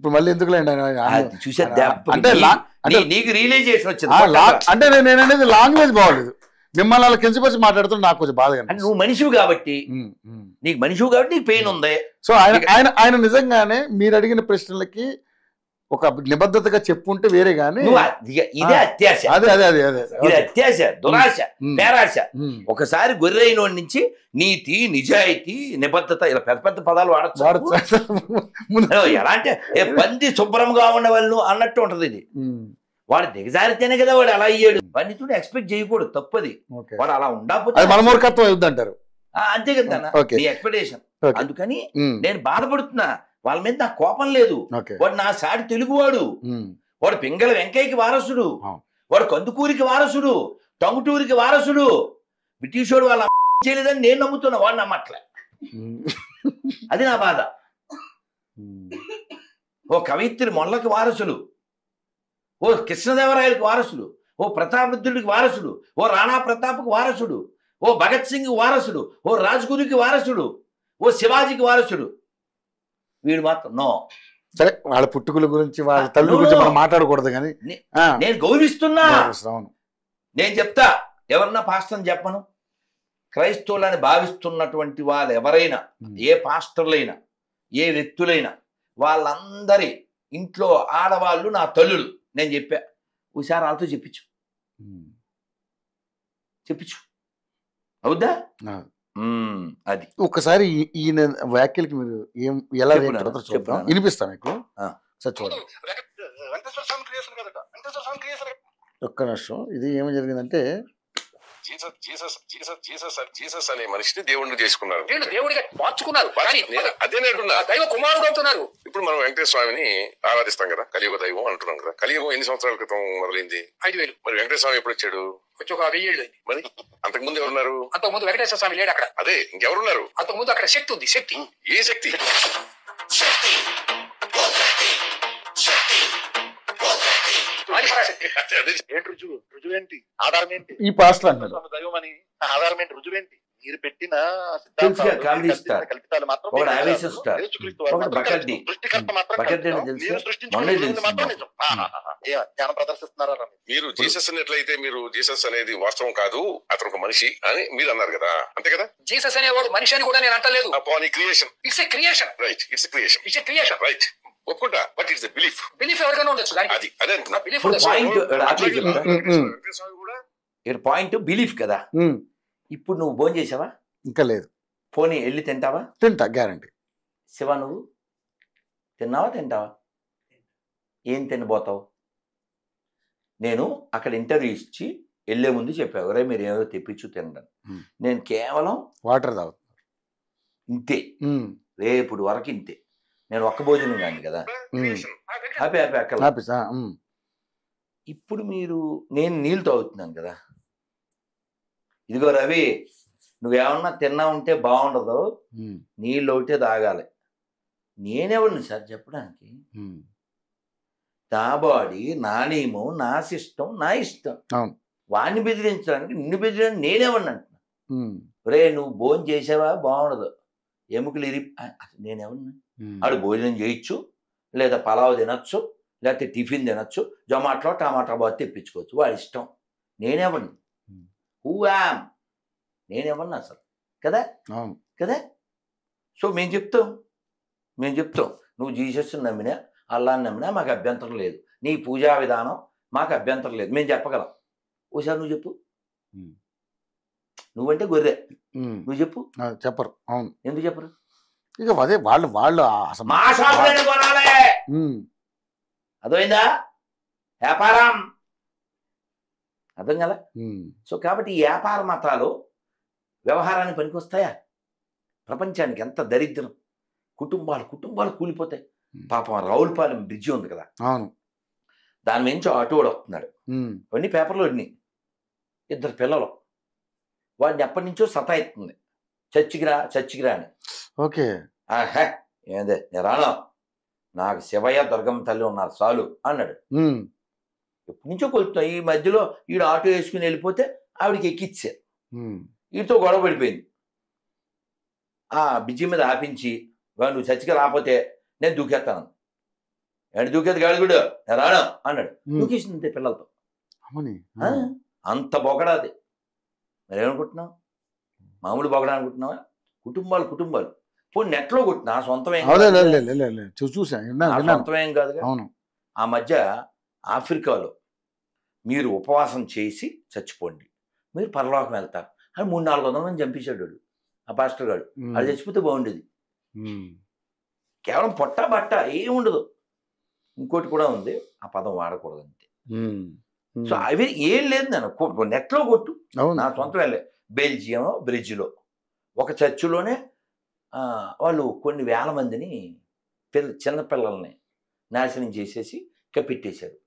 ఇప్పుడు మళ్ళీ ఎందుకులేండి చూసే అంటే నీకు రియలైజేషన్ వచ్చింది అంటే నేను అనేది లాంగ్వేజ్ బాగోలేదు, మిమ్మల్ని అలా కించపరిచి మాట్లాడుతుంటే నాకు కొంచెం బాధగా అంటే నువ్వు మనిషివి కాబట్టి నీకు మనిషివి కాబట్టి నీకు పెయిన్ ఉంది. సో ఆయన నిజంగానే మీరు అడిగిన ప్రశ్నలకి ఒక నిబద్ధతగా చెప్పుంటే వేరే గానీ ఇదే అత్యాశ, అదే అదే అదే అదే ఇది అత్యాశ, దురాశ, పేరాశ. ఒకసారి గొర్రెైనోడి నుంచి నీతి, నిజాయితీ, నిబద్ధత ఇలా పెద్ద పెద్ద పదాలు వాడచ్చు. ఎలా అంటే పంది శుభ్రంగా ఉన్న వాళ్ళు అన్నట్టు ఉంటది ఇది. వాడు దిగజారితేనే కదా వాడు అలా అయ్యాడు. వాడిని చూడు ఎక్స్పెక్ట్ చేయకూడదు, తప్పది. వాడు అలా ఉండకపోతే మన మూర్ఖత్వం అవుతుందంటారు. అంతే కదా నీ ఎక్స్పెక్టేషన్. అందుకని నేను బాధపడుతున్నా, వాళ్ళ మీద నాకు కోపం లేదు. వాడు నా సాటి తెలుగువాడు, వాడు పింగళ వెంకయ్యకి వారసుడు, వాడు కందుకూరికి వారసుడు, టంగుటూరికి వారసుడు. బ్రిటిష్ వాడు వాళ్ళ చేయలేదని నేను నమ్ముతున్నా, వాడు నమ్మట్లే. అది నా బాధ. ఓ కవయిత్రి మొల్లకి వారసుడు, ఓ కృష్ణదేవరాయలకి వారసుడు, ఓ ప్రతాపరుద్రుడికి వారసుడు, ఓ రాణా ప్రతాప్కి వారసుడు, ఓ భగత్ సింగ్ వారసుడు, ఓ రాజ్గురుకి వారసుడు, ఓ శివాజీకి వారసుడు. వీడు మాత్రం నో. సరే, వాళ్ళ పుట్టుకుల గురించి వాళ్ళ తల్లి గురించి మనం మాట్లాడకూడదు కానీ నేను గౌరవిస్తున్నా. నేను చెప్తా, ఎవరన్నా పాస్టర్ని చెప్పను. క్రైస్తవులని భావిస్తున్నటువంటి వాళ్ళు ఎవరైనా, ఏ పాస్టర్లైనా, ఏ వ్యక్తులైనా, వాళ్ళందరి ఇంట్లో ఆడవాళ్ళు నా తల్లులు. నేను చెప్పా, ఒకసారి వాళ్ళతో చెప్పించు అవుద్దా? అది ఒక్కసారి ఈయన వ్యాఖ్యలకి మీరు ఎలా చూద్దాం, వినిపిస్తా మీకు. సార్ చూడండి, ఒక్క నిమిషం. ఇది ఏమి జరిగిందంటే జీసస్ అనే మనిషిని దేవుడిని చేసుకున్నారు, దేవుడిగా మార్చుకున్నారు. అదేనంటున్నా, దైవ కుమారుడు అవుతున్నారు. ఇప్పుడు మనం వెంకటేశ్వర స్వామిని ఆరాధిస్తాం కదా, కలియుగ దైవం అంటున్నాం కదా. కలియుగం ఎన్ని సంవత్సరాల క్రితం మొదలైంది? 5000. మరి వెంకటేశ్వర స్వామి ఎప్పుడు వచ్చాడు? వచ్చి ఒక 1000 ఏళ్ళు. మరి అంతకుముందు ఎవరున్నారు? అంతకుముందు వెంకటేశ్వర స్వామి లేడు అక్కడ. అదే, ఇంకెవరున్నారు? అంతకుముందు అక్కడ శక్తి ఉంది. శక్తి, ఏ శక్తి? రుజువేంటి? ఆధారం ఏంటి? ఈ పాస్టర్ అంటారు దైవం అని ఆధారం ఏంటి? రుజువేంటి? మీరు పెట్టిన కల్పితాలు మాత్రం జ్ఞానం ప్రదర్శిస్తున్నారా? మీరు జీసస్ ఎట్లయితే మీరు జీసస్ అనేది వాస్తవం కాదు, అతను ఒక మనిషి అని మీరు అన్నారు కదా, అంతే కదా? జీసస్ అనేవాడు మనిషి అని కూడా నేను అంటలేదు. Creation, it's a creation, right? It's a creation, it's a creation, right? ఒప్పుకుంటా, బట్ ఇట్స్ బిలీఫ్. బిలీఫ్ ఎవరికైనా ఉండొచ్చు, అది అదే అంటున్నా. పాయింట్ బిలీఫ్ కదా. ఇప్పుడు నువ్వు భోజనం చేసావా? ఇంకా లేదు. పోనీ వెళ్ళి తింటావా? తింటా, గ్యారంటీ. శివ, నువ్వు తింటావా? ఏం తినబోతావు? నేను అక్కడ ఇంటర్వ్యూ ఇచ్చి వెళ్ళే ముందు చెప్పావు, రే మీరు ఏదో తెప్పించు తినడం. నేను కేవలం వాటర్ తాగుతా, ఇంతే. రేపు వరకు ఇంతే. నేను ఒక్క భోజనం కాదు కదా. హ్యాపీ అక్కడ. ఇప్పుడు మీరు, నేను నీళ్ళు తాగుతున్నాను కదా. ఇదిగో రవి, నువ్వేమన్నా తిన్నా ఉంటే బాగుండదు, నీళ్ళు ఒకటే తాగాలి. నేనెవరిని సార్ చెప్పడానికి? నా బాడీ, నా నియమం, నా సిస్టం, నా ఇష్టం. వాడిని బెదిరించడానికి, నిన్ను బెదిరించడానికి నేనేమన్నా అంటున్నా? రే నువ్వు భోజనం చేసావా? బాగుండదు, ఎముకలు నేనెవరిని? ఆడు భోజనం చేయొచ్చు, లేదా పలావ్ తినచ్చు, లేకపోతే టిఫిన్ తినచ్చు, జొమాటో టమాటా బాత్ తెప్పించుకోవచ్చు, వాడి ఇష్టం. నేనెవరిని? Who am? నేనేమన్నా అసలు కదా కదా. సో మేము చెప్తాం నువ్వు జీసస్ నమ్మినా, అల్లాని నమ్మినా మాకు అభ్యంతరం లేదు. నీ పూజా విధానం మాకు అభ్యంతరం లేదు, మేము చెప్పగలం. ఓసారి నువ్వు చెప్పు. నువ్వంటే గొర్రె, నువ్వు చెప్పు. చెప్పరు. అవును, ఎందుకు చెప్పరు? ఇక అదే వాళ్ళు మా షాపులోనే కొనాలి, అర్థమైందా? వ్యాపారం, అర్థం కదా. సో కాబట్టి ఈ వ్యాపార మతాలు వ్యవహారానికి పనికొస్తాయా? ప్రపంచానికి ఎంత దరిద్రం. కుటుంబాలు కూలిపోతాయి. పాపం రావులపాలెం బ్రిడ్జి ఉంది కదా, అవును, దాని నుంచి ఆటో వాడు వస్తున్నాడు. అవన్నీ పేపర్లో అన్ని. 2 పిల్లలు, వాడిని ఎప్పటి నుంచో సతాయిస్తుంది, చచ్చికిరా అని. ఓకే, ఏందే నేను రాను, నాకు శివయ్య దుర్గమ్మ తల్లి ఉన్నారు చాలు అన్నాడు. ఎప్పటి నుంచో కొలుతున్నాం. ఈ మధ్యలో ఈడు ఆటో వేసుకుని వెళ్ళిపోతే ఆవిడికి ఎక్కిచ్చారు. వీటితో గొడవ పడిపోయింది. ఆ బ్రిడ్జి మీద ఆపించి, నువ్వు చచ్చిగా రాకపోతే నేను దూకేస్తాను. ఏంటి దూకేది గాడిగుడు నేను రాను అన్నాడు. దూకేసింది పిల్లలతో. అంత బొగడాది. మరి ఏమనుకుంటున్నావు? మామూలు బొగడా అనుకుంటున్నావా? కుటుంబాలు పోనీ నెట్లో కొట్టిన సొంతమేం సొంతమేం కాదుగా. అవును. ఆ మధ్య ఆఫ్రికాలో మీరు ఉపవాసం చేసి చచ్చిపోండి, మీరు పరలోకం వెళ్తారు అని 300-400 మంది చంపేశాడు వాడు, ఆ పాస్టర్ గారు. అది చచ్చిపోతే బాగుండేది. కేవలం పొట్ట బట్ట ఏముండదు. ఇంకోటి కూడా ఉంది, ఆ పదం వాడకూడదు అంతే. సో అవి ఏం లేదు. నేను నెట్లో కొట్టు, నా సొంతం వెళ్ళే బెల్జియం బ్రిడ్జ్లో ఒక చర్చిలోనే వాళ్ళు కొన్ని వేల మందిని చిన్నపిల్లల్ని నాశనం చేసేసి పెట్టేశారు.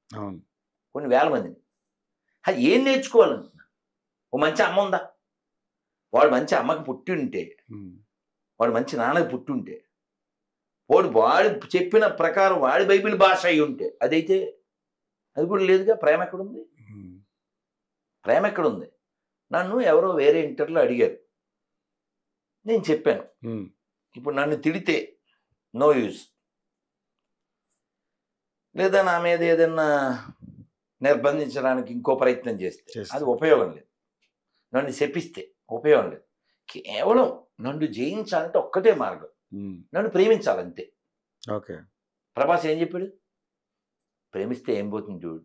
కొన్ని వేల మందిని. అది ఏం నేర్చుకోవాలంటున్నా? ఓ మంచి అమ్మ ఉందా? వాడు మంచి అమ్మకి పుట్టి ఉంటే, వాడు మంచి నాన్నకి పుట్టి ఉంటే, వాడు చెప్పిన ప్రకారం వాడి బైబిల్ భాష అయి ఉంటే, అదైతే అది కూడా లేదుగా. ప్రేమ ఎక్కడుంది? ప్రేమ ఎక్కడుంది? నన్ను ఎవరో వేరే ఇంటర్లో అడిగారు, నేను చెప్పాను. ఇప్పుడు నన్ను తిడితే నో యూజ్, లేదా నా మీద ఏదైనా నిర్బంధించడానికి ఇంకో ప్రయత్నం చేస్తే అది ఉపయోగం లేదు. నన్ను శపిస్తే ఉపయోగం లేదు. కేవలం నన్ను జయించాలంటే ఒక్కటే మార్గం, నన్ను ప్రేమించాలంతే. ప్రభాస్ ఏం చెప్పాడు? ప్రేమిస్తే ఏం పోతుంది చూడు,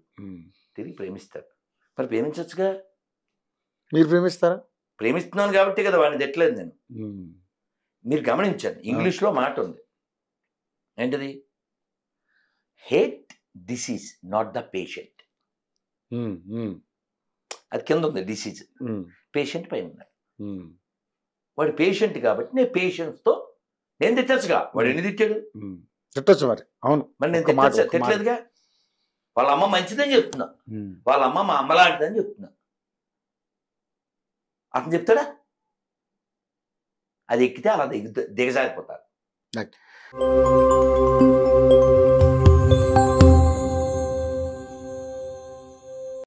తిరిగి ప్రేమిస్తాడు. మరి ప్రేమించచ్చుగా. మీరు ప్రేమిస్తారా? ప్రేమిస్తున్నాను కాబట్టి కదా వాడిని తిట్టలేదు నేను. మీరు గమనించండి, ఇంగ్లీష్లో మాట ఉంది, ఏంటిది? Hate disease not the patient. అది కింద ఉంది డిసీజ్, పేషెంట్ పైన ఉన్నాడు. వాడు పేషెంట్ కాబట్టి నేను పేషెంట్స్తో నేను తిట్టచ్చుగా. వాడు ఎన్ని తిట్టాడు? తిట్టచ్చు మరి. అవును, మరి నేను తిట్టలేదుగా. వాళ్ళ అమ్మ మంచిదని చెప్తున్నా, వాళ్ళ అమ్మ మా అమ్మ లాంటిదని చెప్తున్నా. అతను చెప్తాడా? అది ఎక్కితే అలా దిగజారిపోతారు.